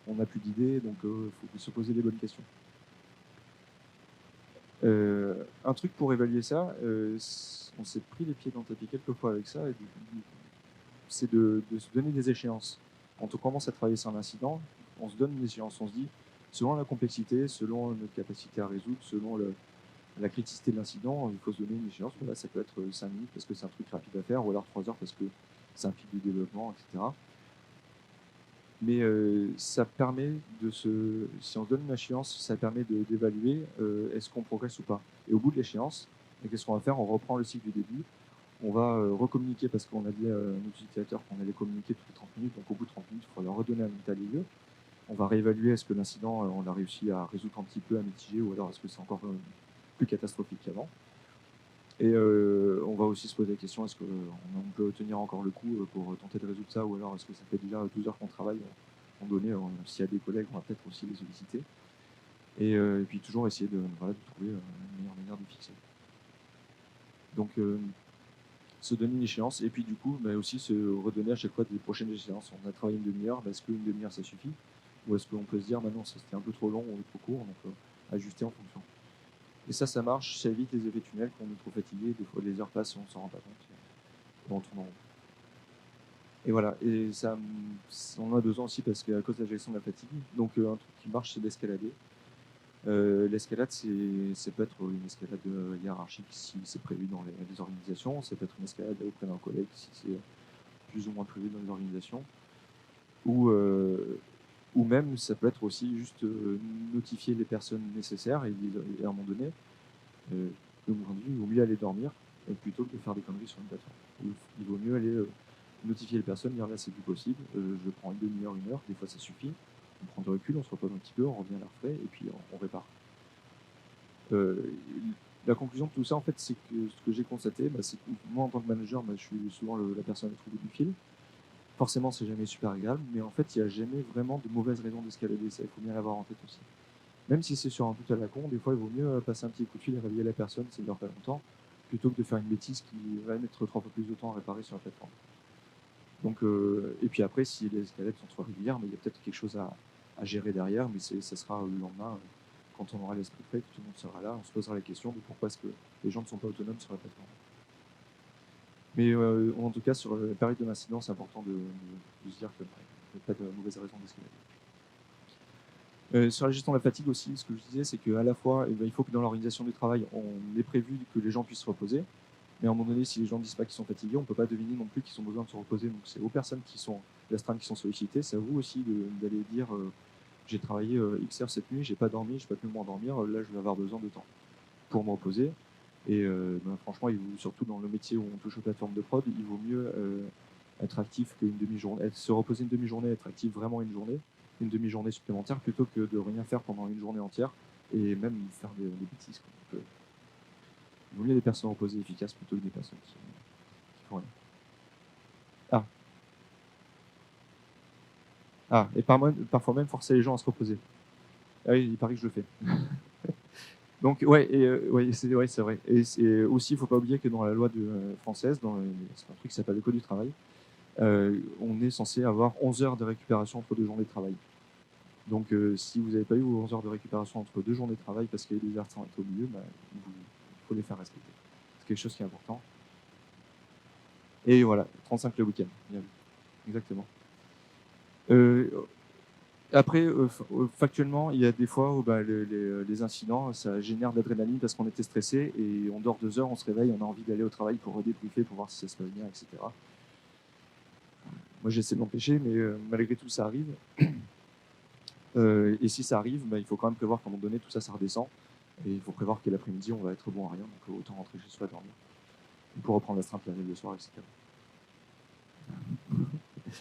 qu'on n'a plus d'idées, donc il faut se poser les bonnes questions. Un truc pour évaluer ça, on s'est pris les pieds dans le tapis quelques fois avec ça, et c'est de se donner des échéances. Quand on commence à travailler sur un incident, on se donne une échéance, on se dit, selon la complexité, selon notre capacité à résoudre, selon la criticité de l'incident, il faut se donner une échéance. Voilà, ça peut être 5 minutes parce que c'est un truc rapide à faire, ou alors 3 heures parce que c'est un pic de développement, etc. Mais ça permet si on se donne une échéance, ça permet d'évaluer est-ce qu'on progresse ou pas. Et au bout de l'échéance, qu'est-ce qu'on va faire? On reprend le cycle du début, on va recommuniquer parce qu'on a dit à nos utilisateurs qu'on allait communiquer toutes les 30 minutes, donc au bout de 30 minutes, il faut leur redonner un état des lieux. On va réévaluer est-ce que l'incident, on a réussi à résoudre un petit peu, à mitiger, ou alors est-ce que c'est encore plus catastrophique qu'avant. Et on va aussi se poser la question, est-ce qu'on peut tenir encore le coup pour tenter de résoudre ça, ou alors est-ce que ça fait déjà 12 heures qu'on travaille? À un moment donné, s'il y a des collègues, on va peut-être aussi les solliciter. Et puis toujours essayer de trouver une meilleure manière de fixer. Donc se donner une échéance, et puis du coup aussi se redonner à chaque fois des prochaines échéances. On a travaillé une demi-heure, est-ce qu'une demi-heure ça suffit? Ou est-ce qu'on peut se dire maintenant c'était un peu trop long ou trop court, donc ajuster en fonction. Et ça marche, ça évite les effets tunnels quand on est trop fatigué, des fois les heures passent et on s'en rend pas compte, on tourne en rond. Et voilà, et ça, on en a besoin aussi parce qu'à cause de la gestion de la fatigue, donc un truc qui marche, c'est d'escalader. L'escalade, ça peut être une escalade hiérarchique si c'est prévu dans les organisations, ça peut être une escalade auprès d'un collègue si c'est plus ou moins prévu dans les organisations, ou même ça peut être aussi juste notifier les personnes nécessaires et à un moment donné, il vaut mieux aller dormir plutôt que de faire des conneries sur une plateforme. Il vaut mieux aller notifier les personnes, dire là c'est plus possible, je prends une demi-heure, 1 heure, des fois ça suffit, on prend du recul, on se repose un petit peu, on revient à la refait et puis on répare. La conclusion de tout ça, en fait, c'est que ce que j'ai constaté, c'est que moi en tant que manager, je suis souvent la personne à trouver du fil. Forcément, c'est jamais super agréable, mais en fait, il n'y a jamais vraiment de mauvaise raison d'escalader ça. Il faut bien l'avoir en tête aussi. Même si c'est sur un doute à la con, des fois, il vaut mieux passer un petit coup de fil et réveiller la personne, ça ne dure pas longtemps, plutôt que de faire une bêtise qui va mettre 3 fois plus de temps à réparer sur la plateforme. Donc, et puis après, si les escalades sont trop régulières, mais il y a peut-être quelque chose à gérer derrière, mais ça sera le lendemain, quand on aura l'esprit prêt, que tout le monde sera là, on se posera la question de pourquoi est-ce que les gens ne sont pas autonomes sur la plateforme. Mais en tout cas, sur la période de l'incident, c'est important de se dire qu'il n'y a pas de mauvaise raison d'escalader. Sur la gestion de la fatigue aussi, ce que je disais, c'est qu'à la fois, il faut que dans l'organisation du travail, on ait prévu que les gens puissent se reposer. Mais à un moment donné, si les gens ne disent pas qu'ils sont fatigués, on ne peut pas deviner non plus qu'ils ont besoin de se reposer. Donc c'est aux personnes qui sont restreintes, qui sont sollicitées, c'est à vous aussi d'aller dire j'ai travaillé X heures cette nuit, j'ai pas dormi, j'ai pas pu m'endormir, là je vais avoir besoin de temps pour me reposer. Et franchement, surtout dans le métier où on touche aux plateformes de prod, il vaut mieux être actif qu'une demi-journée, se reposer une demi-journée, être actif vraiment une journée, une demi-journée supplémentaire, plutôt que de rien faire pendant une journée entière et même faire des bêtises. Donc, il vaut mieux des personnes reposées efficaces plutôt que des personnes qui font rien. Et parfois même forcer les gens à se reposer. Ah oui, il paraît que je le fais. Donc, ouais, c'est vrai. Et aussi, il ne faut pas oublier que dans la loi française, c'est un truc qui s'appelle le Code du travail, on est censé avoir 11 heures de récupération entre 2 journées de travail. Donc, si vous n'avez pas eu vos 11 heures de récupération entre 2 journées de travail parce qu'il y a des heures qui sont au milieu, il faut les faire respecter. C'est quelque chose qui est important. Et voilà, 35 le week-end. Bien vu. Exactement. Après, factuellement, il y a des fois où les incidents, ça génère de l'adrénaline parce qu'on était stressé et on dort 2 heures, on se réveille, on a envie d'aller au travail pour redébriefer, pour voir si ça se passe bien, etc. Moi, j'essaie de m'empêcher, mais malgré tout, ça arrive. Et si ça arrive, il faut quand même prévoir qu'à un moment donné, tout ça, ça redescend. Et il faut prévoir que l'après-midi, on va être bon à rien, donc autant rentrer chez soi, dormir. Pour reprendre la strate la veille le soir, etc.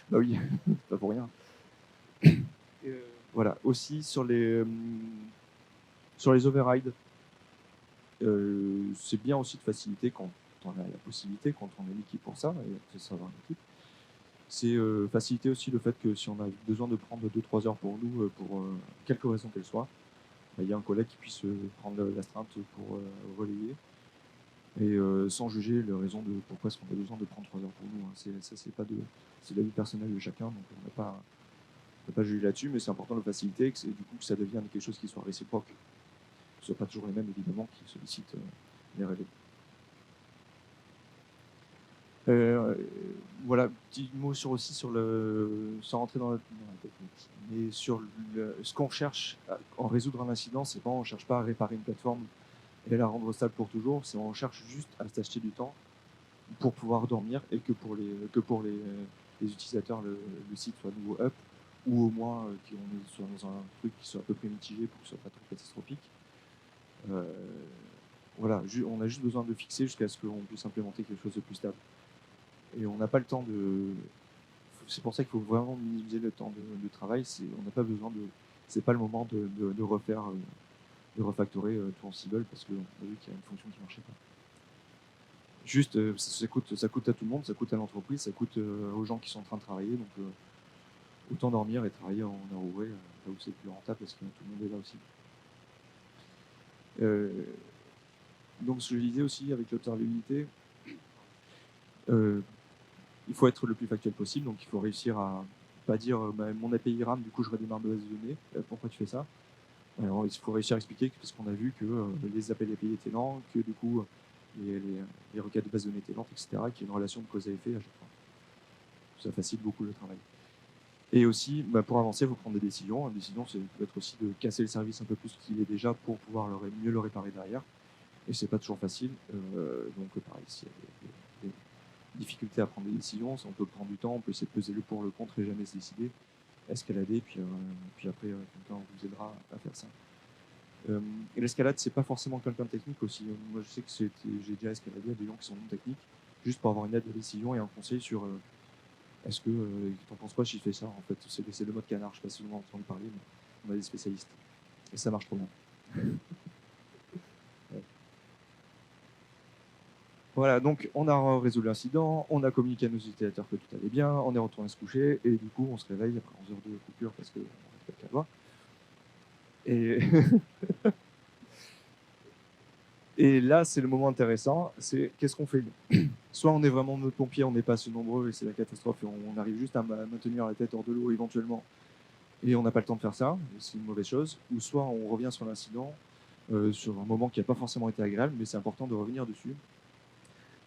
Bah oui, pas pour rien. Voilà, aussi sur les overrides, c'est bien aussi de faciliter quand on a la possibilité, quand on est l'équipe pour ça, et ça va une équipe. C'est faciliter aussi le fait que si on a besoin de prendre 2-3 heures pour nous, pour quelque raison qu'elle soit, il y a un collègue qui puisse prendre l'astreinte pour relayer, et sans juger les raisons de pourquoi est-ce qu'on a besoin de prendre 3 heures pour nous. C'est la vie personnelle de chacun, donc on ne va pas juger là-dessus, mais c'est important de le faciliter, et du coup que ça devienne quelque chose qui soit réciproque. Que ce ne soit pas toujours les mêmes, évidemment, qui sollicitent les relais. Voilà, petit mot sans rentrer dans la technique, mais sur ce qu'on cherche en résoudre un incident, c'est pas, on cherche pas à réparer une plateforme et la rendre stable pour toujours, c'est on cherche juste à s'acheter du temps pour pouvoir dormir et que pour les utilisateurs le site soit nouveau up, ou au moins qu'on soit dans un truc qui soit à peu près mitigé pour que ce soit pas trop catastrophique. Voilà, on a juste besoin de fixer jusqu'à ce qu'on puisse implémenter quelque chose de plus stable. Et on n'a pas le temps c'est pour ça qu'il faut vraiment minimiser le temps de travail. On n'a pas besoin c'est pas le moment de refaire, de refactorer tout en Cibele parce qu'on a vu qu'il y a une fonction qui ne marchait pas. Juste, ça coûte à tout le monde, ça coûte à l'entreprise, ça coûte aux gens qui sont en train de travailler. Donc, autant dormir et travailler en heure ouvrée, là où c'est plus rentable parce que tout le monde est là aussi. Donc, ce que je disais aussi avec l'observabilité, il faut être le plus factuel possible, donc il faut réussir à pas dire mon API rame, du coup je redémarre de base de données, pourquoi tu fais ça? Alors il faut réussir à expliquer parce qu'on a vu que les appels API étaient lents, que du coup les requêtes de base de données étaient lentes, etc., qu'il y a une relation de cause à effet à chaque fois. Ça facilite beaucoup le travail. Et aussi, pour avancer, il faut prendre des décisions. Une décision, ça peut être aussi de casser le service un peu plus qu'il est déjà pour pouvoir mieux le réparer derrière. Et c'est pas toujours facile. Donc pareil, s'il y a des difficulté à prendre des décisions, on peut prendre du temps, on peut essayer de peser le pour le contre et jamais se décider, escalader, puis après quelqu'un vous aidera à faire ça. Et l'escalade, c'est pas forcément quelqu'un de technique aussi. Moi, je sais que j'ai déjà escaladé à des gens qui sont non techniques, juste pour avoir une aide de décision et un conseil sur est-ce que t'en penses quoi si je fais ça. En fait, c'est le mode canard. Je sais pas si vous en avez entendu parler, mais on a des spécialistes et ça marche trop bien. Voilà, donc on a résolu l'incident, on a communiqué à nos utilisateurs que tout allait bien, on est retourné se coucher, et du coup on se réveille après 11 heures de coupure parce qu'on n'a pas de calva. Et Et là, c'est le moment intéressant, c'est qu'est-ce qu'on fait? Soit on est vraiment mode pompier, on n'est pas assez nombreux et c'est la catastrophe et on arrive juste à maintenir la tête hors de l'eau éventuellement et on n'a pas le temps de faire ça, c'est une mauvaise chose. Ou soit on revient sur l'incident, sur un moment qui n'a pas forcément été agréable, mais c'est important de revenir dessus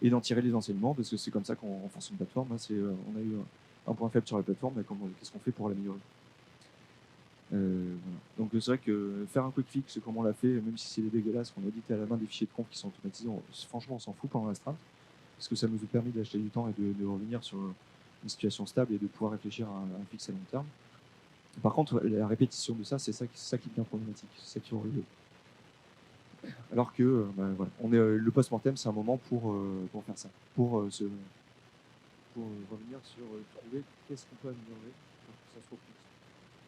et d'en tirer les enseignements parce que c'est comme ça qu'on renforce une plateforme. Hein, on a eu un point faible sur la plateforme, mais qu'est-ce qu'on fait pour l'améliorer? Voilà. Donc c'est vrai que faire un quick fix comme on l'a fait, même si c'est dégueulasse, qu'on audite à la main des fichiers de conf qui sont automatisés, franchement on s'en fout pendant l'astreinte, parce que ça nous a permis d'acheter du temps et de revenir sur une situation stable et de pouvoir réfléchir à un fixe à long terme. Par contre, la répétition de ça, c'est ça qui devient problématique, c'est ça qui est horrible. Alors que voilà, le post-mortem, c'est un moment pour faire ça, pour revenir sur trouver qu'est-ce qu'on peut améliorer pour que ça se repousse.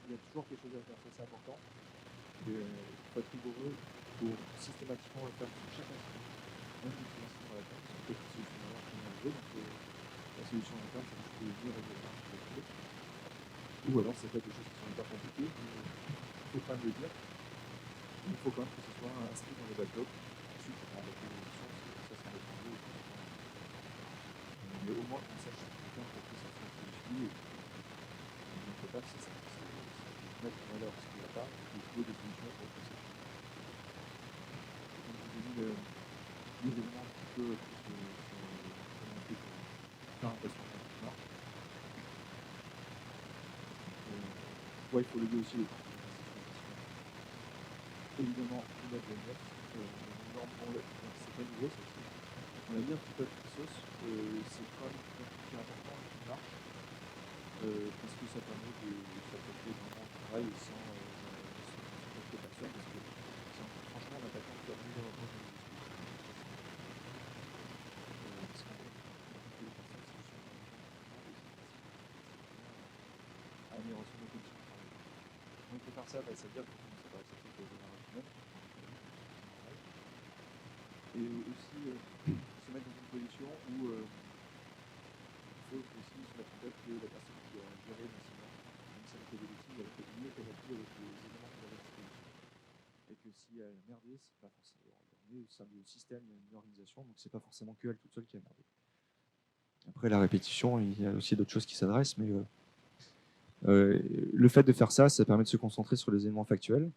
Il y a toujours quelque chose à faire, ça c'est important. Il faut être rigoureux pour systématiquement le faire sur chaque incident. Même si c'est l'incident à la fin, c'est peut-être une solution à qui est arrivée, donc la solution à la fin, c'est juste de venir régler. Ou alors c'est peut-être des choses qui sont hyper compliquées, mais il faut quand même le dire. Il faut quand même que ce soit inscrit dans les backlogs. Ensuite, on va mettre l'évolution, ça c'est un autre enjeu. Mais au moins qu'on sache ce qu'on fait pour que ça soit suivi. Et notre taf, c'est ça. C'est mettre en valeur ce qui ne va pas et trouver des solutions pour que ça. Donc je vous ai mis des éléments un petit peu plus sur comment on fait pour faire un patient qui marche. Ouais, il faut lever aussi les temps. Évidemment, on a de la note. C'est pas nouveau, ça aussi. On a mis un petit peu de sauce. C'est quand même qui est important et qui marche. Parce que ça permet de s'attaquer vraiment au travail sans faire personne. Parce que franchement, on n'a pas le temps de faire mieux dans notre amélioration de conditions de travail. Donc pour faire ça, ça veut dire qu'il faut commencer par accepter que le démarrage humain. Et aussi se mettre dans une position où il faut aussi se mettre en tête que la personne qui a géré l'incident, même si elle était victime, elle a fait mieux qu'elle a pu avec les éléments qu'elle avait à disposition. Et que si elle a merdé, c'est pas forcément. On est au sein du système, il y a une organisation, donc c'est pas forcément que elle toute seule qui a merdé. Après la répétition, il y a aussi d'autres choses qui s'adressent, mais le fait de faire ça, ça permet de se concentrer sur les éléments factuels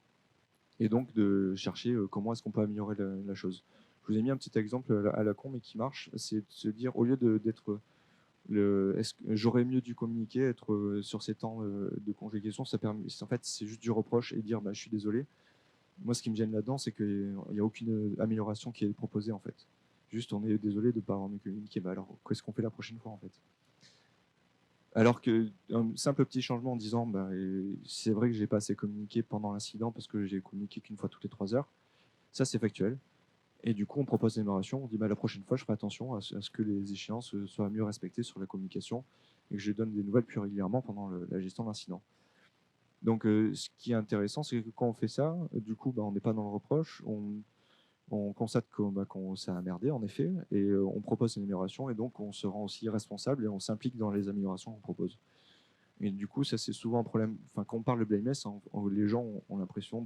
et donc de chercher comment est-ce qu'on peut améliorer la chose. Je vous ai mis un petit exemple à la con, mais qui marche, c'est de se dire, au lieu d'être est-ce que j'aurais mieux dû communiquer, être sur ces temps de conjugation, ça permet, en fait, c'est juste du reproche et dire, je suis désolé. Moi, ce qui me gêne là-dedans, c'est qu'il n'y a aucune amélioration qui est proposée, en fait. Juste, on est désolé de ne pas avoir mieux communiqué. Alors, qu'est-ce qu'on fait la prochaine fois, en fait? Alors qu'un simple petit changement en disant c'est vrai que j'ai pas assez communiqué pendant l'incident parce que j'ai communiqué qu'une fois toutes les 3 heures, ça c'est factuel. Et du coup, on propose une amélioration, on dit la prochaine fois, je ferai attention à ce que les échéances soient mieux respectées sur la communication et que je donne des nouvelles plus régulièrement pendant la gestion d'incident. Donc, ce qui est intéressant, c'est que quand on fait ça, du coup, on n'est pas dans le reproche, on constate qu'on ça a merdé, en effet, et on propose une amélioration, et donc on se rend aussi responsable et on s'implique dans les améliorations qu'on propose. Et du coup, ça c'est souvent un problème. Enfin, quand on parle de blameless, les gens ont l'impression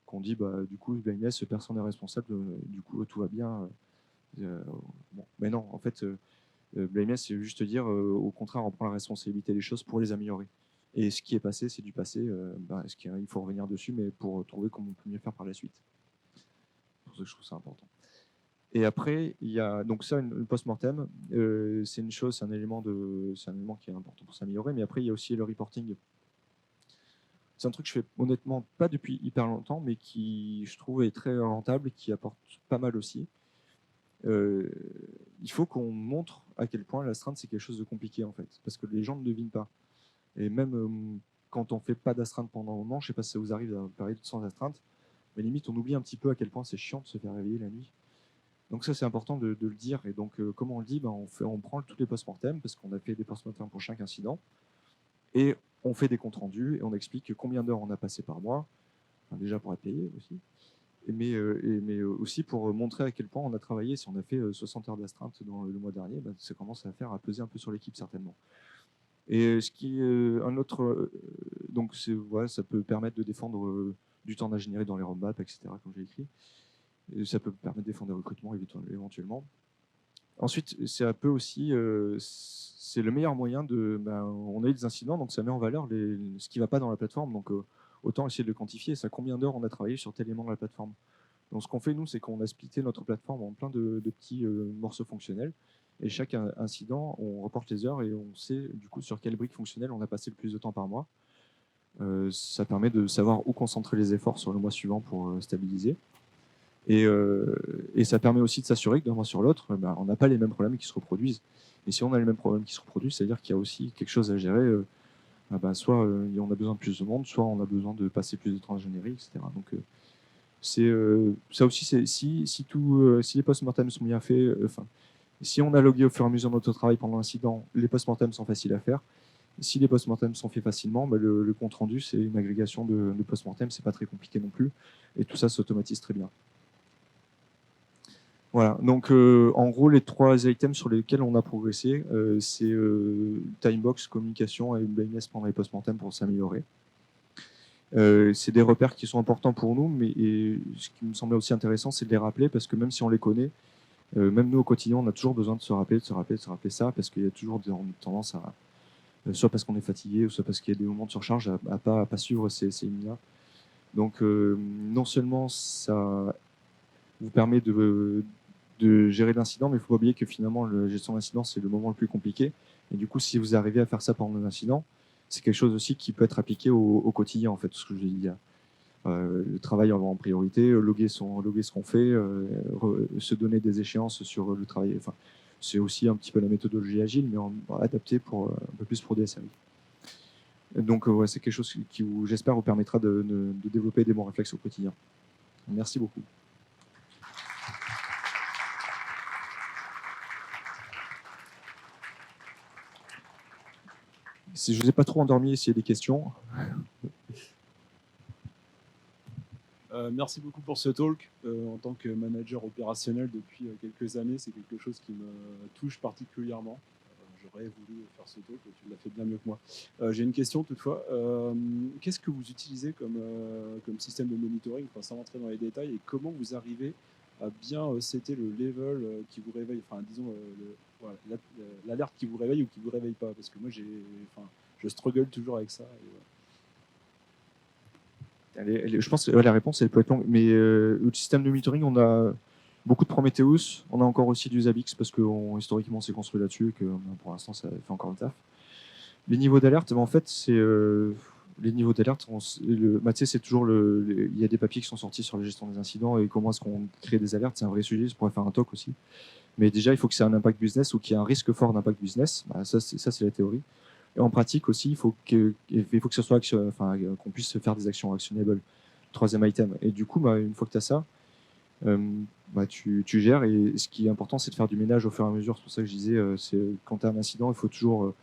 qu'on dit du coup blameless, personne n'est responsable, du coup tout va bien. Bon. Mais non, en fait, blameless, c'est juste dire au contraire, on prend la responsabilité des choses pour les améliorer. Et ce qui est passé, c'est du passé. Il faut revenir dessus, mais pour trouver comment on peut mieux faire par la suite. C'est pour ça que je trouve ça important. Et après, il y a donc ça, une post-mortem, c'est une chose, c'est un élément qui est important pour s'améliorer. Mais après, il y a aussi le reporting. C'est un truc que je fais honnêtement pas depuis hyper longtemps, mais qui, je trouve, est très rentable et qui apporte pas mal aussi. Il faut qu'on montre à quel point l'astreinte, c'est quelque chose de compliqué, en fait, parce que les gens ne devinent pas. Et même quand on fait pas d'astreinte pendant un moment, je sais pas si ça vous arrive dans une période sans astreinte, mais limite, on oublie un petit peu à quel point c'est chiant de se faire réveiller la nuit. Donc ça, c'est important de le dire. Et donc, comment on le dit, on prend tous les post-mortem, parce qu'on a fait des post-mortem pour chaque incident, et on fait des comptes rendus, et on explique combien d'heures on a passé par mois, déjà pour être payé aussi, mais aussi pour montrer à quel point on a travaillé. Si on a fait 60 heures d'astreinte dans le mois dernier, ça commence à peser un peu sur l'équipe certainement. Et ce qui est un autre, donc ça peut permettre de défendre du temps d'ingénierie dans les roadmaps, etc., comme j'ai écrit. Et ça peut permettre de défendre des recrutements éventuellement. Ensuite, c'est un peu aussi, c'est le meilleur moyen on a eu des incidents, donc ça met en valeur ce qui ne va pas dans la plateforme. Donc, autant essayer de le quantifier. Ça, combien d'heures on a travaillé sur tel élément de la plateforme. Donc, ce qu'on fait, nous, c'est qu'on a splitté notre plateforme en plein de petits morceaux fonctionnels. Et chaque incident, on reporte les heures et on sait du coup sur quelle brique fonctionnelle on a passé le plus de temps par mois. Ça permet de savoir où concentrer les efforts sur le mois suivant pour stabiliser. Et ça permet aussi de s'assurer que d'un mois sur l'autre, on n'a pas les mêmes problèmes qui se reproduisent. Et si on a les mêmes problèmes qui se reproduisent, c'est-à-dire qu'il y a aussi quelque chose à gérer. Soit on a besoin de plus de monde, soit on a besoin de passer plus de temps à générer, etc. Donc, ça aussi, si les post-mortem sont bien faits, si on a logué au fur et à mesure de notre travail pendant l'incident, les post-mortem sont faciles à faire. Si les post-mortem sont faits facilement, le compte rendu, c'est une agrégation de post-mortem, c'est pas très compliqué non plus, et tout ça s'automatise très bien. Voilà, donc en gros, les 3 items sur lesquels on a progressé, c'est timebox, communication et UBMS pendant les post-mortem pour s'améliorer. C'est des repères qui sont importants pour nous, mais ce qui me semblait aussi intéressant, c'est de les rappeler, parce que même si on les connaît, même nous au quotidien, on a toujours besoin de se rappeler ça, parce qu'il y a toujours des tendances à, soit parce qu'on est fatigué, ou soit parce qu'il y a des moments de surcharge à pas suivre ces lignes-là. Donc non seulement ça vous permet de gérer l'incident, mais il ne faut pas oublier que finalement, la gestion d'incident, c'est le moment le plus compliqué. Et du coup, si vous arrivez à faire ça pendant l'incident, c'est quelque chose aussi qui peut être appliqué au quotidien, en fait, ce que je dis. Le travail en priorité, loguer ce qu'on fait, se donner des échéances sur le travail. Enfin, c'est aussi un petit peu la méthodologie agile, mais adaptée un peu plus pour des SRI. Donc, c'est quelque chose qui j'espère, vous permettra de développer des bons réflexes au quotidien. Merci beaucoup. Si je ne vous ai pas trop endormi, s'il y a des questions. Merci beaucoup pour ce talk. En tant que manager opérationnel depuis quelques années, c'est quelque chose qui me touche particulièrement. J'aurais voulu faire ce talk, tu l'as fait bien mieux que moi. J'ai une question toutefois. Qu'est-ce que vous utilisez comme système de monitoring, sans rentrer dans les détails, et comment vous arrivez à bien setter le level qui vous réveille, disons l'alerte qui vous réveille ou qui vous réveille pas, parce que moi je struggle toujours avec ça. Je pense que la réponse elle peut être longue, mais le système de monitoring, on a beaucoup de Prometheus, on a encore aussi du Zabbix parce que historiquement on s'est construit là-dessus et que pour l'instant ça fait encore le taf. Les niveaux d'alerte, en fait, c'est les niveaux d'alerte. C'est toujours il y a des papiers qui sont sortis sur la gestion des incidents et comment est-ce qu'on crée des alertes. C'est un vrai sujet, je pourrais faire un talk aussi. Mais déjà, il faut que ça ait un impact business ou qu'il y ait un risque fort d'impact business. Ça, c'est la théorie. Et en pratique aussi, il faut que ce soit qu'on puisse faire des actions actionnables. Troisième item. Et du coup, une fois que tu as ça, tu gères. Et ce qui est important, c'est de faire du ménage au fur et à mesure. C'est pour ça que je disais, quand tu as un incident, il faut toujours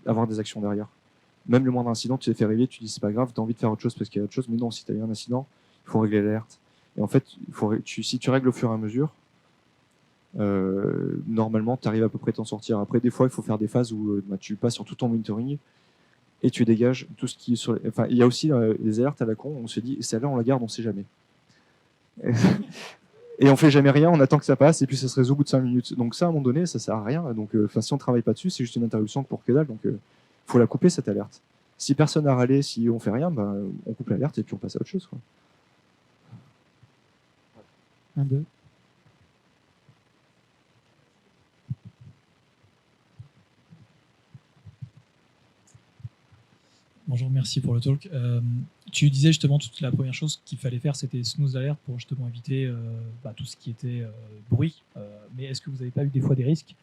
avoir des actions derrière. Même le moindre incident, tu t'es fait réveiller, tu dis c'est pas grave, tu as envie de faire autre chose parce qu'il y a autre chose. Mais non, si tu as eu un incident, il faut régler l'alerte. Et en fait, si tu règles au fur et à mesure, normalement, tu arrives à peu près à t'en sortir. Après, des fois, il faut faire des phases où tu passes sur tout ton monitoring et tu dégages tout ce qui est sur. Enfin, il y a aussi les alertes à la con. On se dit, celle-là, on la garde, on sait jamais. Et on fait jamais rien, on attend que ça passe et puis ça se résout au bout de 5 minutes. Donc ça, à un moment donné, ça sert à rien. Donc, si on travaille pas dessus, c'est juste une interruption pour que dalle. Donc, faut la couper cette alerte. Si personne n'a râlé, si on fait rien, on coupe l'alerte et puis on passe à autre chose, quoi. 1, 2. Bonjour, merci pour le talk. Tu disais justement toute la première chose qu'il fallait faire, c'était snooze alert pour justement éviter tout ce qui était bruit. Mais est-ce que vous n'avez pas eu des fois des risques,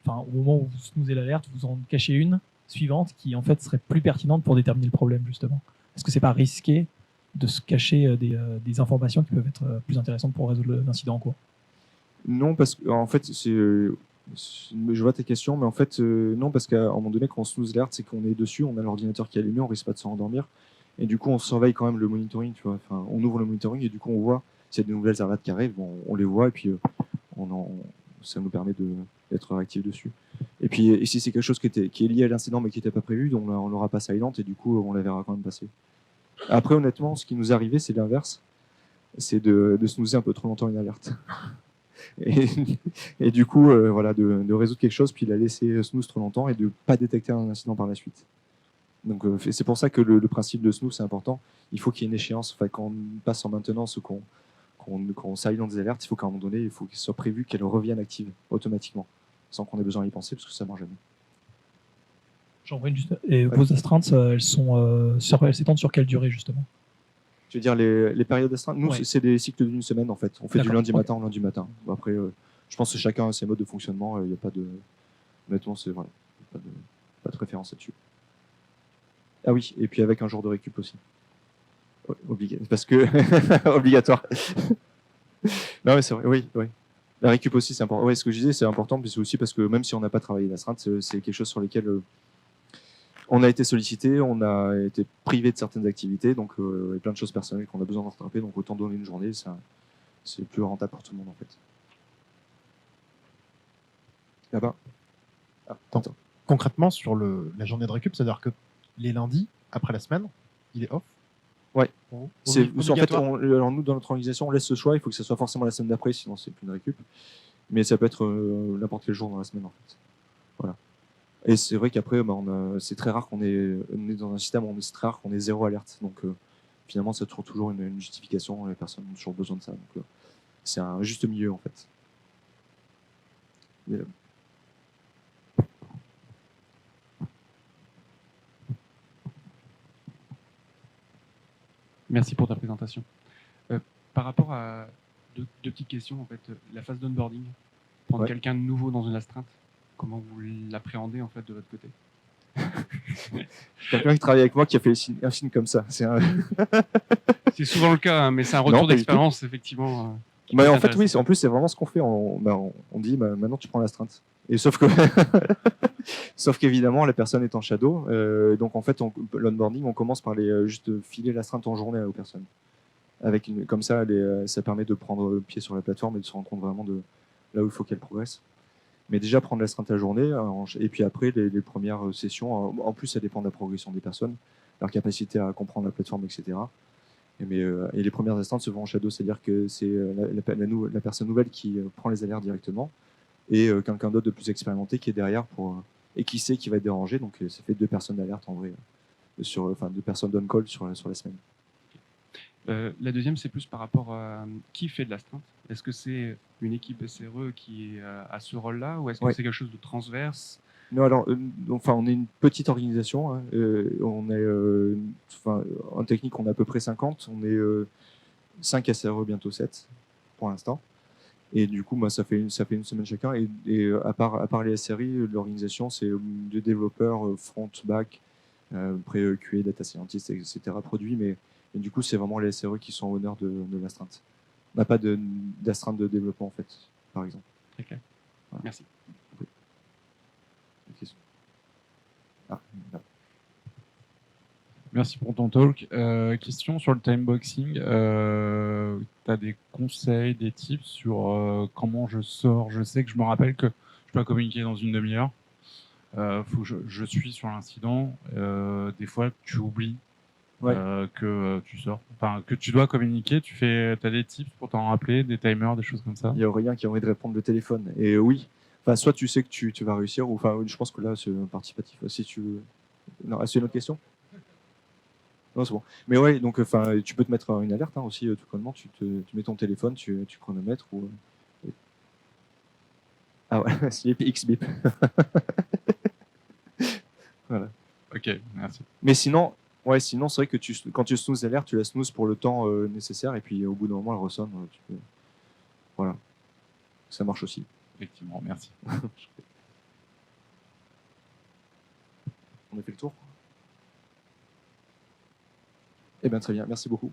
au moment où vous snoozez l'alerte, vous en cachez une suivante qui en fait serait plus pertinente pour déterminer le problème justement? Est-ce que c'est pas risqué de se cacher des informations qui peuvent être plus intéressantes pour résoudre l'incident en cours? Non, parce que en fait, je vois tes questions, mais en fait, non, parce qu'à un moment donné, quand on snooze l'alerte, c'est qu'on est dessus, on a l'ordinateur qui est allumé, on risque pas de s'endormir. Et du coup, on surveille quand même le monitoring, tu vois. Enfin, on ouvre le monitoring et du coup, on voit s'il y a de nouvelles alertes qui arrivent, on les voit et puis ça nous permet d'être réactif dessus. Et puis, si c'est quelque chose qui est lié à l'incident mais qui n'était pas prévu, on l'aura pas silent et du coup, on la verra quand même passer. Après, honnêtement, ce qui nous est arrivé, c'est l'inverse. c'est de snoozer un peu trop longtemps une alerte. Et, et du coup, voilà, de résoudre quelque chose, puis la laisser snooze trop longtemps et de ne pas détecter un incident par la suite. Donc c'est pour ça que le principe de snooze, c'est important. Il faut qu'il y ait une échéance. Enfin, quand on passe en maintenance ou qu'on silence des alertes, il faut qu'à un moment donné, il faut qu'il soit prévu qu'elles reviennent actives automatiquement, sans qu'on ait besoin d'y penser, parce que ça ne marche jamais. Jean-Brice, et vos astreintes, elles s'étendent sur quelle durée, justement? Tu veux dire les périodes d'astreinte? Nous, Ouais. c'est des cycles d'une semaine, en fait. On fait du D'accord. lundi matin au lundi matin. Bon, après, je pense que chacun a ses modes de fonctionnement. Il n'y a pas de... Honnêtement, c'est vrai. Pas de référence là-dessus. Ah oui, et puis avec un jour de récup aussi. Parce que... Obligatoire. Non, mais c'est vrai, oui, oui. La récup aussi, c'est important. Ouais, ce que je disais, c'est important, mais c'est aussi parce que même si on n'a pas travaillé l'astreinte, c'est quelque chose sur lequel on a été sollicité, on a été privé de certaines activités, donc il y a plein de choses personnelles qu'on a besoin de rattraper, donc autant donner une journée, c'est plus rentable pour tout le monde en fait. Là-bas. Ah, attends. Concrètement, sur la journée de récup, c'est-à-dire que les lundis, après la semaine, il est off. Ouais. En fait, Obligatoire. alors nous, dans notre organisation, on laisse ce choix, il faut que ce soit forcément la semaine d'après, sinon c'est plus une récup. Mais ça peut être n'importe quel jour dans la semaine en fait. Voilà. Et c'est vrai qu'après, c'est très rare qu'on est dans un système où c'est très rare qu'on ait zéro alerte. Donc finalement, ça trouve toujours une justification. Les personnes ont toujours besoin de ça. Donc c'est un juste milieu en fait. Mais, Merci pour ta présentation. Par rapport à deux petites questions, en fait, la phase d'onboarding, prendre quelqu'un de nouveau dans une astreinte, comment vous l'appréhendez en fait de votre côté? Quelqu'un qui travaille avec moi qui a fait un film comme ça. C'est souvent le cas, hein, mais c'est un retour d'expérience effectivement. En fait, oui. En plus, c'est vraiment ce qu'on fait. On dit, maintenant tu prends l'astreinte. Et sauf qu'évidemment, la personne est en shadow. Donc en fait, l'onboarding, on commence par juste filer l'astreinte en journée aux personnes. Comme ça, ça permet de prendre le pied sur la plateforme et de se rendre compte vraiment de là où il faut qu'elle progresse. Mais déjà prendre l'astreinte la journée, et puis après les premières sessions, en plus ça dépend de la progression des personnes, leur capacité à comprendre la plateforme, etc. Et les premières astreintes se font en shadow, c'est-à-dire que c'est la personne nouvelle qui prend les alertes directement, et quelqu'un d'autre de plus expérimenté qui est derrière et qui sait qui va être dérangé. Donc ça fait 2 personnes d'alerte en vrai, 2 personnes d'on-call sur la semaine. La deuxième, c'est plus par rapport à qui fait de l'astreinte. Est-ce que c'est une équipe SRE qui a ce rôle-là, ou est-ce que c'est quelque chose de transverse? Non, alors, on est une petite organisation. Hein. On est, en technique, on est à peu près 50. On est 5 SRE, bientôt 7 pour l'instant. Et du coup, ça fait une semaine chacun. Et à part les SRI, l'organisation, c'est des développeurs front, back, après QA, data scientist, etc. produits. Mais du coup, c'est vraiment les SRE qui sont en honneur de l'astreinte. On n'a pas d'astreinte de développement, en fait, par exemple. Très clair. Voilà. Merci. Oui. Ah, merci pour ton talk. Question sur le timeboxing. Tu as des conseils, des tips sur comment je sors? Je sais que je me rappelle que je dois communiquer dans une demi-heure. Faut que je suis sur l'incident. Des fois, tu oublies que tu sors. Enfin, que tu dois communiquer. Tu as des tips pour t'en rappeler, des timers, des choses comme ça? Il y a Aurélien qui a envie de répondre le téléphone. Et oui, soit tu sais que tu vas réussir, ou je pense que là, c'est participatif. Si tu veux... Non, c'est une autre question? Non, c'est bon. Mais ouais, donc tu peux te mettre une alerte aussi, tout connement. Tu mets ton téléphone, tu chronomètres ou. Ah ouais, sleep X bip. Voilà. Ok, merci. Mais sinon, c'est vrai que quand tu snooze l'alerte, tu la snooze pour le temps nécessaire, et puis au bout d'un moment, elle ressonne. Voilà. Ça marche aussi. Effectivement, merci. On a fait le tour? Eh bien, très bien. Merci beaucoup.